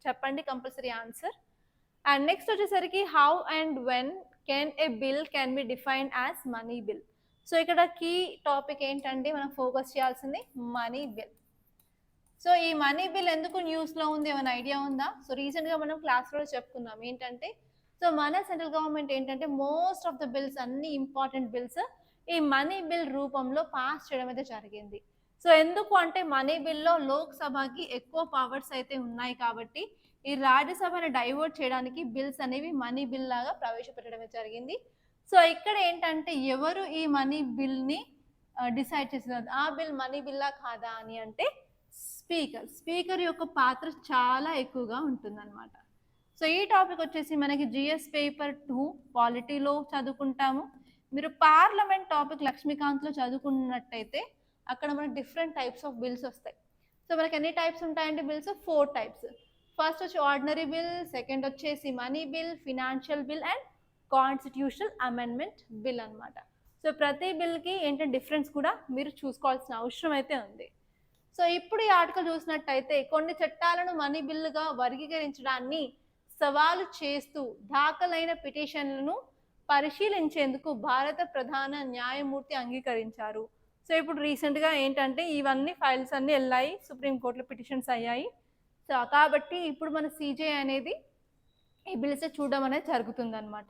చెప్పండి కంపల్సరీ ఆన్సర్. అండ్ నెక్స్ట్ వచ్చేసరికి how and when a bill can be defined as money bill. So ఇక్కడ కీ టాపిక్ ఏంటంటే మనం ఫోకస్ చేయాల్సింది మనీ బిల్. సో ఈ మనీ బిల్ ఎందుకు న్యూస్లో ఉంది, ఏమైనా ఐడియా ఉందా? సో రీసెంట్గా మనం క్లాస్లో చెప్పుకున్నాం ఏంటంటే, సో మన సెంట్రల్ గవర్నమెంట్ ఏంటంటే మోస్ట్ ఆఫ్ ద బిల్స్, అన్ని ఇంపార్టెంట్ బిల్స్ ఈ మనీ బిల్ రూపంలో పాస్ చేయడం అయితే జరిగింది. సో ఎందుకు అంటే మనీ బిల్లో లోక్సభకి ఎక్కువ పవర్స్ అయితే ఉన్నాయి కాబట్టి ఈ రాజ్యసభని డైవర్ట్ చేయడానికి బిల్స్ అనేవి మనీ బిల్ లాగా ప్రవేశపెట్టడమే జరిగింది. సో ఇక్కడ ఏంటంటే ఎవరు ఈ మనీ బిల్ని డిసైడ్ చేస్తున్నారు, ఆ బిల్ మనీ బిల్లా కాదా అని అంటే స్పీకర్ యొక్క పాత్ర చాలా ఎక్కువగా ఉంటుందన్నమాట. సో ఈ టాపిక్ వచ్చేసి మనకి జిఎస్ పేపర్ 2 పాలిటీలో చదువుకుంటాము. మీరు పార్లమెంట్ టాపిక్ లక్ష్మీకాంత్లో చదువుకున్నట్టయితే అక్కడ మనకి డిఫరెంట్ టైప్స్ ఆఫ్ బిల్స్ వస్తాయి. సో మనకి ఎన్ని టైప్స్ ఉంటాయంటే బిల్స్ 4 టైప్స్. ఫస్ట్ వచ్చి ఆర్డినరీ బిల్, సెకండ్ వచ్చేసి money bill, financial bill and constitutional amendment bill అనమాట. సో ప్రతి బిల్కి ఏంటంటే డిఫరెన్స్ కూడా మీరు చూసుకోవాల్సిన అవసరం అయితే ఉంది. సో ఇప్పుడు ఈ ఆర్టికల్ చూసినట్టయితే కొన్ని చట్టాలను మనీ బిల్లుగా వర్గీకరించడాన్ని సవాలు చేస్తూ దాఖలైన పిటిషన్లను పరిశీలించేందుకు భారత ప్రధాన న్యాయమూర్తి అంగీకరించారు. సో ఇప్పుడు రీసెంట్గా ఏంటంటే ఇవన్నీ ఫైల్స్ అన్నీ వెళ్ళాయి, సుప్రీంకోర్టులో పిటిషన్స్ అయ్యాయి. సో కాబట్టి ఇప్పుడు మన సిజే అనేది ఈ బిల్స్ చూడడం అనేది జరుగుతుంది అనమాట.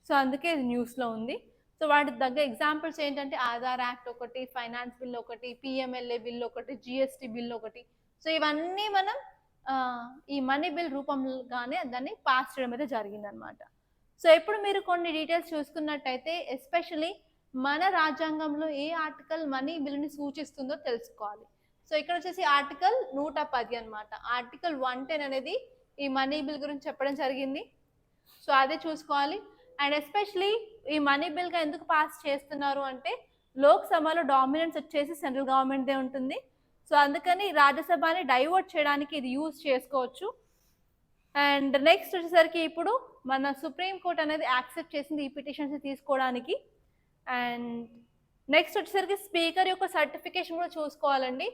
సో అందుకే ఇది న్యూస్లో ఉంది. సో వాటికి తగ్గ ఎగ్జాంపుల్స్ ఏంటంటే ఆధార్ యాక్ట్ ఒకటి, ఫైనాన్స్ బిల్ ఒకటి, పిఎంఎల్ఏ బిల్ ఒకటి, జిఎస్టీ బిల్ ఒకటి. సో ఇవన్నీ మనం ఈ మనీ బిల్ రూపంగానే దాన్ని పాస్ చేయడం అయితే జరిగిందనమాట. సో ఇప్పుడు మీరు కొన్ని డీటెయిల్స్ చూసుకున్నట్టయితే ఎస్పెషలీ మన రాజ్యాంగంలో ఏ ఆర్టికల్ మనీ బిల్ని సూచిస్తుందో తెలుసుకోవాలి. సో ఇక్కడ వచ్చేసి ఆర్టికల్ 110 అనమాట. ఆర్టికల్ 110 అనేది ఈ మనీ బిల్ గురించి చెప్పడం జరిగింది. సో అదే చూసుకోవాలి. అండ్ ఎస్పెషలీ ఈ మనీ బిల్గా ఎందుకు పాస్ చేస్తున్నారు అంటే లోక్సభలో డామినెన్స్ వచ్చేసి సెంట్రల్ గవర్నమెంట్దే ఉంటుంది. సో అందుకని రాజ్యసభని డైవర్ట్ చేయడానికి ఇది యూజ్ చేసుకోవచ్చు. అండ్ నెక్స్ట్ వచ్చేసరికి ఇప్పుడు మన సుప్రీం కోర్ట్ అనేది యాక్సెప్ట్ చేసింది ఈ పిటిషన్స్ తీసుకోవడానికి. అండ్ నెక్స్ట్ వచ్చేసరికి స్పీకర్ యొక్క సర్టిఫికేషన్ కూడా చూసుకోవాలండి.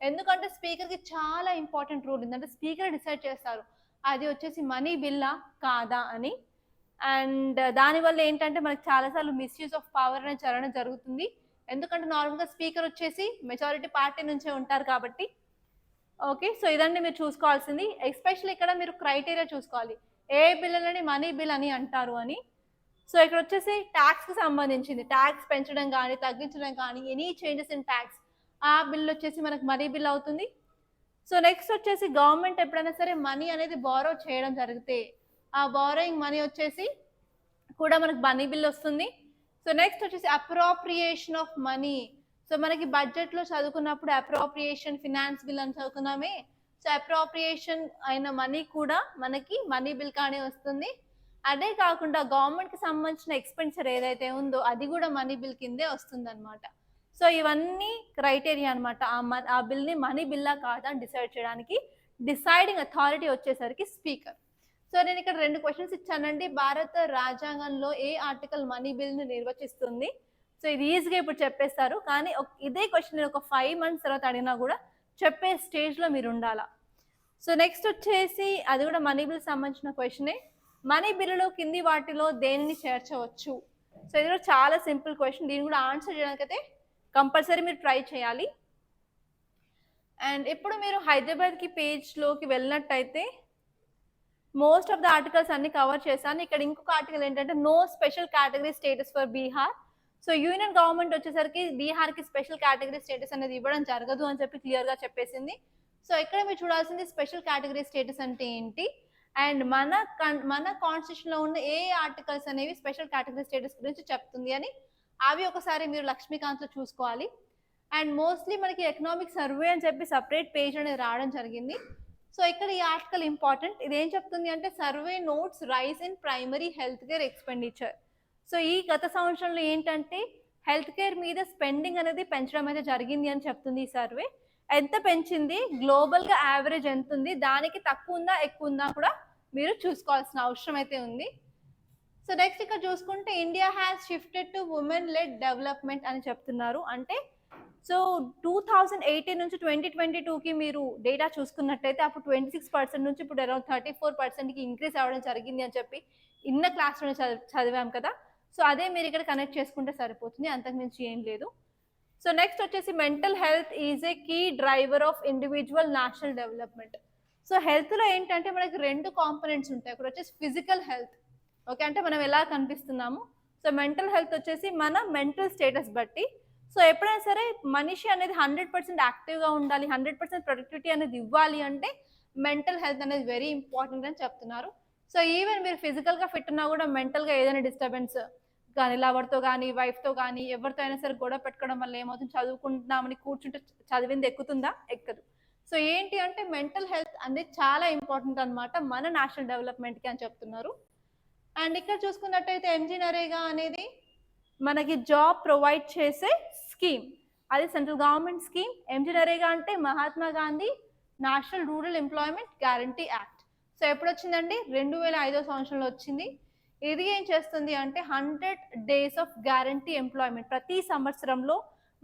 ఎందుకంటే స్పీకర్కి చాలా ఇంపార్టెంట్ రూల్ ఉంది, అంటే స్పీకర్ డిసైడ్ చేస్తారు అది వచ్చేసి మనీ బిల్లా కాదా అని. అండ్ దానివల్ల ఏంటంటే మనకి చాలాసార్లు మిస్యూజ్ ఆఫ్ పవర్ అనేది జరగడం జరుగుతుంది. ఎందుకంటే నార్మల్గా స్పీకర్ వచ్చేసి మెజారిటీ పార్టీ నుంచే ఉంటారు కాబట్టి. ఓకే, సో ఇదండి మీరు చూసుకోవాల్సింది. ఎస్పెషల్లీ ఇక్కడ మీరు క్రైటీరియా చూసుకోవాలి, ఏ బిల్లులని మనీ బిల్ అని అంటారు అని. సో ఇక్కడ వచ్చేసి ట్యాక్స్కి సంబంధించింది, ట్యాక్స్ పెంచడం కానీ తగ్గించడం కానీ ఎనీ చేంజెస్ ఇన్ ట్యాక్స్, ఆ బిల్ వచ్చేసి మనకు మనీ బిల్ అవుతుంది. సో నెక్స్ట్ వచ్చేసి గవర్నమెంట్ ఎప్పుడైనా సరే మనీ అనేది బారో చేయడం జరిగితే ఆ బారోయింగ్ మనీ వచ్చేసి కూడా మనకు మనీ బిల్ వస్తుంది. సో నెక్స్ట్ వచ్చేసి అప్రోప్రియేషన్ ఆఫ్ మనీ. సో మనకి బడ్జెట్లో చదువుకున్నప్పుడు అప్రోప్రియేషన్ ఫినాన్స్ బిల్ అని చదువుకున్నామే. సో అప్రోప్రియేషన్ అయిన మనీ కూడా మనకి మనీ బిల్ కానీ వస్తుంది. అదే కాకుండా గవర్నమెంట్కి సంబంధించిన ఎక్స్పెండిచర్ ఏదైతే ఉందో అది కూడా మనీ బిల్ కిందే వస్తుంది అనమాట. సో ఇవన్నీ క్రైటీరియా అనమాట, ఆ బిల్ని మనీ బిల్లా కాదా అని డిసైడ్ చేయడానికి. డిసైడింగ్ అథారిటీ వచ్చేసరికి స్పీకర్. సో నేను ఇక్కడ 2 క్వశ్చన్స్ ఇచ్చానండి. భారత రాజ్యాంగంలో ఏ ఆర్టికల్ మనీ బిల్ని నిర్వచిస్తుంది? సో ఇది ఈజీగా ఇప్పుడు చెప్పేస్తారు, కానీ ఇదే క్వశ్చన్ నేను ఒక 5 months తర్వాత అడిగినా కూడా చెప్పే స్టేజ్లో మీరు ఉండాలా. సో నెక్స్ట్ వచ్చేసి అది కూడా మనీ బిల్ సంబంధించిన క్వశ్చనే. మనీ బిల్లులో కింది వాటిలో దేనిని చేర్చవచ్చు? సో ఇది కూడా చాలా సింపుల్ క్వశ్చన్, దీన్ని కూడా ఆన్సర్ చేయడానికి అయితే కంపల్సరీ మీరు ట్రై చేయాలి. అండ్ ఇప్పుడు మీరు హైదరాబాద్కి పేజ్లోకి వెళ్ళినట్టయితే మోస్ట్ ఆఫ్ ద ఆర్టికల్స్ అన్ని కవర్ చేశాను. ఇక్కడ ఇంకొక ఆర్టికల్ ఏంటంటే no special category status for Bihar. So union government వచ్చేసరికి బీహార్కి స్పెషల్ కేటగిరీ స్టేటస్ అనేది ఇవ్వడం జరగదు అని చెప్పి క్లియర్గా చెప్పేసింది. సో ఇక్కడ మీరు చూడాల్సింది స్పెషల్ కేటగిరీ స్టేటస్ అంటే ఏంటి, అండ్ మన కాన్స్టిట్యూషన్లో ఉన్న ఏ ఆర్టికల్స్ అనేవి స్పెషల్ కేటగిరీ స్టేటస్ గురించి చెప్తుంది అని అవి ఒకసారి మీరు లక్ష్మీకాంత్లో చూసుకోవాలి. అండ్ మోస్ట్లీ మనకి ఎకనామిక్ సర్వే అని చెప్పి సపరేట్ పేజ్ అనేది రావడం జరిగింది. సో ఇక్కడ ఈ ఆర్టికల్ ఇంపార్టెంట్, ఇది ఏం చెప్తుంది అంటే survey notes rise in primary health care expenditure. So ఈ గత సంవత్సరంలో ఏంటంటే హెల్త్ కేర్ మీద స్పెండింగ్ అనేది పెంచడం అయితే జరిగింది అని చెప్తుంది ఈ సర్వే. ఎంత పెంచింది, గ్లోబల్గా యావరేజ్ ఎంత ఉంది, దానికి తక్కువ ఉందా ఎక్కువ ఉందా కూడా మీరు చూసుకోవాల్సిన అవసరం అయితే ఉంది. సో నెక్స్ట్ ఇక్కడ చూసుకుంటే India has shifted to women led development అని చెప్తున్నారు. అంటే సో 2018 నుంచి 2022కి మీరు డేటా చూసుకున్నట్టయితే అప్పుడు 26% నుంచి ఇప్పుడు అరౌండ్ 34%కి ఇంక్రీజ్ అవ్వడం జరిగింది అని చెప్పి ఇన్న క్లాస్లో చదివాం కదా. సో అదే మీరు ఇక్కడ కనెక్ట్ చేసుకుంటే సరిపోతుంది, అంతకుమించి ఏం లేదు. సో నెక్స్ట్ వచ్చేసి mental health is a key driver of individual national development. So హెల్త్లో ఏంటంటే మనకి 2 కాంపోనెంట్స్ ఉంటాయి. ఇక్కడ వచ్చేసి ఫిజికల్ హెల్త్, ఓకే, అంటే మనం ఎలా కనిపిస్తున్నాము. సో మెంటల్ హెల్త్ వచ్చేసి మన మెంటల్ స్టేటస్ బట్టి. సో ఎప్పుడైనా సరే మనిషి అనేది 100% యాక్టివ్గా ఉండాలి, 100% ప్రొడక్టివిటీ అనేది ఇవ్వాలి అంటే మెంటల్ హెల్త్ అనేది వెరీ ఇంపార్టెంట్ అని చెప్తున్నారు. సో ఈవెన్ మీరు ఫిజికల్గా ఫిట్ ఉన్నా కూడా మెంటల్గా ఏదైనా డిస్టర్బెన్స్ కానీ లవర్తో కానీ వైఫ్తో కానీ ఎవరితో అయినా సరే గొడవ పెట్టుకోవడం వల్ల ఏమవుతుంది, చదువుకుంటున్నామని కూర్చుంటే చదివింది ఎక్కుతుందా, ఎక్కదు. సో ఏంటి అంటే మెంటల్ హెల్త్ అనేది చాలా ఇంపార్టెంట్ అనమాట మన నేషనల్ డెవలప్మెంట్కి అని చెప్తున్నారు. అండ్ ఇక్కడ చూసుకున్నట్టయితే ఎంజీ నరేగా అనేది మనకి జాబ్ ప్రొవైడ్ చేసే స్కీమ్, అది central government scheme. M G NREGA అంటే Mahatma Gandhi national rural employment guarantee act. So ఎప్పుడు వచ్చిందండి, 2005వ సంవత్సరంలో వచ్చింది. ఇది ఏం చేస్తుంది అంటే 100 days ఆఫ్ గ్యారంటీ ఎంప్లాయ్మెంట్, ప్రతి సంవత్సరంలో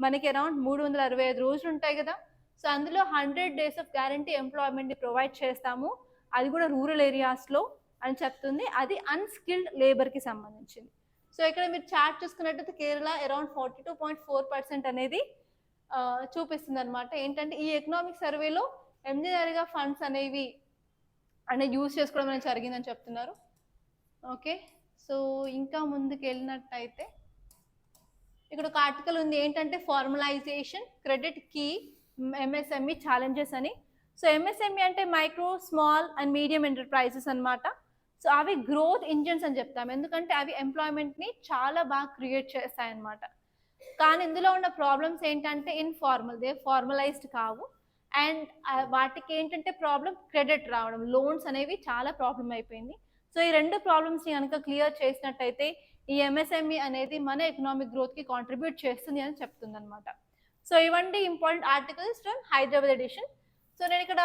మనకి అరౌండ్ 365 రోజులు ఉంటాయి కదా. సో అందులో 100 days ఆఫ్ గ్యారంటీ ఎంప్లాయ్మెంట్ని ప్రొవైడ్ చేస్తాము, అది కూడా రూరల్ ఏరియాస్లో అని చెప్తుంది. అది అన్స్కిల్డ్ లేబర్కి సంబంధించింది. సో ఇక్కడ మీరు చార్ట్ చూసుకున్నట్టయితే కేరళ అరౌండ్ 42.4% అనేది చూపిస్తుంది అనమాట. ఏంటంటే ఈ ఎకనామిక్ సర్వేలో ఎంజీ నరేగా ఫండ్స్ అనేవి యూజ్ చేసుకోవడం అనేది జరిగిందని చెప్తున్నారు. ఓకే, సో ఇంకా ముందుకు వెళ్ళినట్టయితే ఇక్కడ ఒక ఆర్టికల్ ఉంది ఏంటంటే formalisation credit key MSME challenges అని. సో ఎంఎస్ఎంఈ అంటే micro small and medium enterprises అనమాట. సో అవి గ్రోత్ ఇంజిన్స్ అని చెప్తాం, ఎందుకంటే అవి ఎంప్లాయ్మెంట్ని చాలా బాగా క్రియేట్ చేస్తాయన్నమాట. కానీ ఇందులో ఉన్న ప్రాబ్లమ్స్ ఏంటంటే ఇన్ఫార్మల్, దే ఫార్మలైజ్డ్ కావు. అండ్ వాటికి ఏంటంటే ప్రాబ్లం క్రెడిట్ రావడం, లోన్స్ అనేవి చాలా ప్రాబ్లం అయిపోయింది. సో ఈ 2 ప్రాబ్లమ్స్ని కనుక క్లియర్ చేసినట్టయితే ఈ ఎంఎస్ఎంఈ అనేది మన ఎకనామిక్ గ్రోత్కి కాంట్రిబ్యూట్ చేస్తుంది అని చెప్తుంది అనమాట. సో ఇవన్నీ important articles from Hyderabad edition. So నేను ఇక్కడ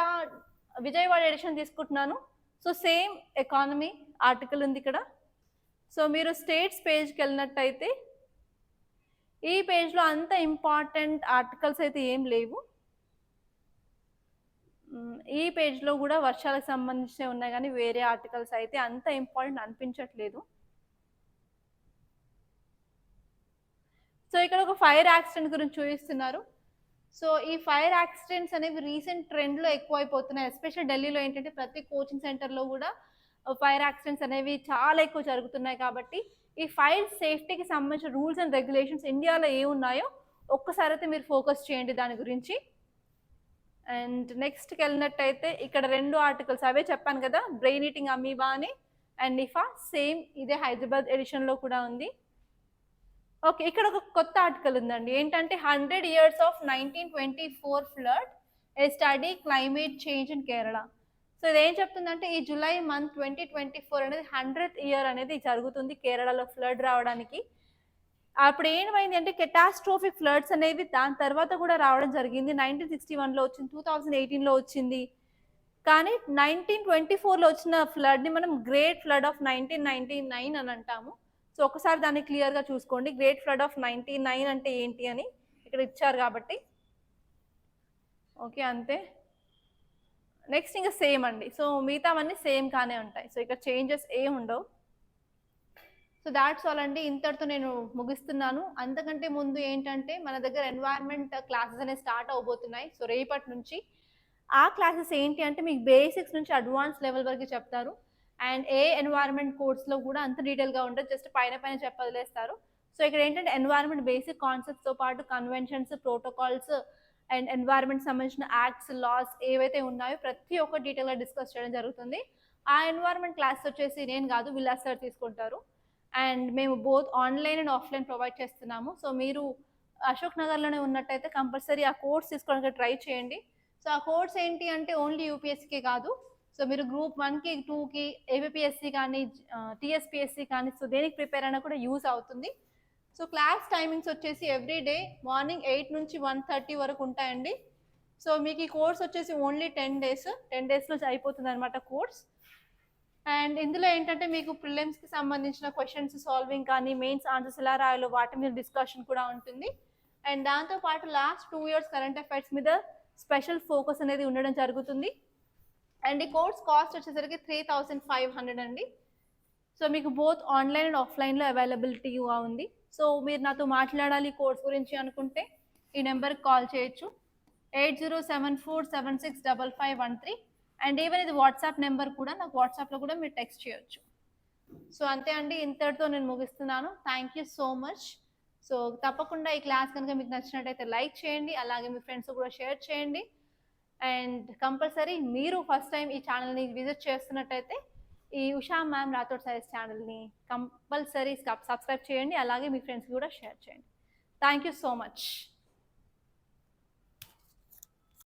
విజయవాడ ఎడిషన్ తీసుకుంటున్నాను. సో సేమ్ ఎకానమీ ఆర్టికల్ ఉంది ఇక్కడ. సో మీరు స్టేట్స్ పేజ్కి వెళ్ళినట్టయితే ఈ పేజ్లో అంత ఇంపార్టెంట్ ఆర్టికల్స్ అయితే ఏం లేవు. ఈ పేజ్లో కూడా వర్షాలకు సంబంధించినవి ఉన్నాయి, కానీ వేరే ఆర్టికల్స్ అయితే అంత ఇంపార్టెంట్ అనిపించట్లేదు. సో ఇక్కడ ఒక ఫైర్ యాక్సిడెంట్ గురించి చూపిస్తున్నారు. సో ఈ ఫైర్ యాక్సిడెంట్స్ అనేవి రీసెంట్ ట్రెండ్లో ఎక్కువ అయిపోతున్నాయి. ఎస్పెషల్ ఢిల్లీలో ఏంటంటే ప్రతి కోచింగ్ సెంటర్లో కూడా ఫైర్ యాక్సిడెంట్స్ అనేవి చాలా ఎక్కువ జరుగుతున్నాయి. కాబట్టి ఈ ఫైర్ సేఫ్టీకి సంబంధించిన రూల్స్ అండ్ రెగ్యులేషన్స్ ఇండియాలో ఏ ఉన్నాయో ఒక్కసారి అయితే మీరు ఫోకస్ చేయండి దాని గురించి. అండ్ నెక్స్ట్కి వెళ్ళినట్టయితే ఇక్కడ 2 ఆర్టికల్స్ అవే చెప్పాను కదా, బ్రెయిన్ ఈటింగ్ అమీబా అని అండ్ నిఫా, సేమ్ ఇదే హైదరాబాద్ ఎడిషన్లో కూడా ఉంది. ఓకే, ఇక్కడ ఒక కొత్త ఆర్టికల్ ఉందండి. ఏంటంటే 100 years of 1924 flood, A study climate change in Kerala. So ఇదేం చెప్తుందంటే ఈ జూలై మంత్ 2024 అనేది 100th ఇయర్ అనేది జరుగుతుంది కేరళలో ఫ్లడ్ రావడానికి. అప్పుడు ఏమైంది అంటే కెటాస్ట్రోఫిక్ ఫ్లడ్స్ అనేవి దాని తర్వాత కూడా రావడం జరిగింది. 1961లో వచ్చింది, 2018లో వచ్చింది. కానీ 1924లో వచ్చిన ఫ్లడ్ని మనం గ్రేట్ ఫ్లడ్ ఆఫ్ 1999 అని అంటాము. సో ఒకసారి దాన్ని క్లియర్గా చూసుకోండి, గ్రేట్ ఫ్లడ్ ఆఫ్ 99 అంటే ఏంటి అని ఇక్కడ ఇచ్చారు కాబట్టి. ఓకే, అంతే. నెక్స్ట్ ఇంకా సేమ్ అండి. సో మిగతావన్నీ సేమ్ కానే ఉంటాయి. సో ఇక్కడ చేంజెస్ ఏం ఉండవు. సో దాట్స్ ఆల్ అండి, ఇంతటితో నేను ముగిస్తున్నాను. అంతకంటే ముందు ఏంటంటే మన దగ్గర ఎన్వైర్న్మెంట్ క్లాసెస్ అనేవి స్టార్ట్ అవబోతున్నాయి. సో రేపటి నుంచి ఆ క్లాసెస్ ఏంటి అంటే మీకు బేసిక్స్ నుంచి అడ్వాన్స్ లెవెల్ వరకు చెప్తారు. అండ్ ఏ ఎన్వైర్న్మెంట్ కోర్స్లో కూడా అంత డీటెయిల్గా ఉంటుంది, జస్ట్ పైన పైన చెప్పలేస్తారు. సో ఇక్కడ ఏంటంటే ఎన్వైర్న్మెంట్ బేసిక్ కాన్సెప్ట్స్తో పాటు కన్వెన్షన్స్, ప్రోటోకాల్స్ అండ్ ఎన్వైర్న్మెంట్ సంబంధించిన యాక్ట్స్, లాస్ ఏవైతే ఉన్నాయో ప్రతి ఒక్క డీటెయిల్గా డిస్కస్ చేయడం జరుగుతుంది. ఆ ఎన్వైర్న్మెంట్ క్లాస్ వచ్చేసి నేను కాదు, విలాస్ సార్ తీసుకుంటారు. అండ్ మేము both online and offline provide చేస్తున్నాము. సో మీరు అశోక్ నగర్లోనే ఉన్నట్టయితే కంపల్సరీ ఆ కోర్స్ తీసుకోవడానికి ట్రై చేయండి. సో ఆ కోర్స్ ఏంటి అంటే ఓన్లీ యూపీఎస్సీకే కాదు, సో మీరు గ్రూప్ 1కి 2కి ఏబిపిఎస్సి కానీ టీఎస్పిఎస్సి కానీ సో దేనికి ప్రిపేర్ అయినా కూడా యూజ్ అవుతుంది. సో క్లాస్ టైమింగ్స్ వచ్చేసి ఎవ్రీ డే మార్నింగ్ 8 నుంచి 1:30 వరకు ఉంటాయండి. సో మీకు ఈ కోర్స్ వచ్చేసి ఓన్లీ 10 డేస్లో అయిపోతుంది అనమాట కోర్స్. అండ్ ఇందులో ఏంటంటే మీకు ప్రిలిమ్స్కి సంబంధించిన క్వశ్చన్స్ సాల్వింగ్ కానీ మెయిన్స్ ఆన్సర్స్ ఎలా రాయాలో వాటి మీద డిస్కషన్ కూడా ఉంటుంది. అండ్ దాంతోపాటు లాస్ట్ 2 years కరెంట్ అఫైర్స్ మీద స్పెషల్ ఫోకస్ అనేది ఉండడం జరుగుతుంది. అండ్ ఈ కోర్స్ కాస్ట్ వచ్చేసరికి 3,500 అండి. సో మీకు బోత్ ఆన్లైన్ అండ్ ఆఫ్లైన్లో అవైలబిలిటీగా ఉంది. సో మీరు నాతో మాట్లాడాలి కోర్స్ గురించి అనుకుంటే ఈ నెంబర్కి కాల్ చేయొచ్చు, 8074765513. అండ్ ఈవెన్ ఇది వాట్సాప్ నెంబర్ కూడా, నాకు వాట్సాప్లో కూడా మీరు టెక్స్ట్ చేయొచ్చు. సో అంతే అండి, ఇంతటితో నేను ముగిస్తున్నాను. Thank you so much. So తప్పకుండా ఈ క్లాస్ కనుక మీకు నచ్చినట్టయితే లైక్ చేయండి, అలాగే మీ ఫ్రెండ్స్ కూడా షేర్ చేయండి. అండ్ కంపల్సరీ మీరు ఫస్ట్ టైం ఈ ఛానల్ని విజిట్ చేస్తున్నట్టయితే ఈ ఉషా మ్యామ్ రాథోడ్ సైన్స్ ఛానల్ని కంపల్సరీ సబ్స్క్రైబ్ చేయండి, అలాగే మీ ఫ్రెండ్స్కి కూడా షేర్ చేయండి. Thank you so much.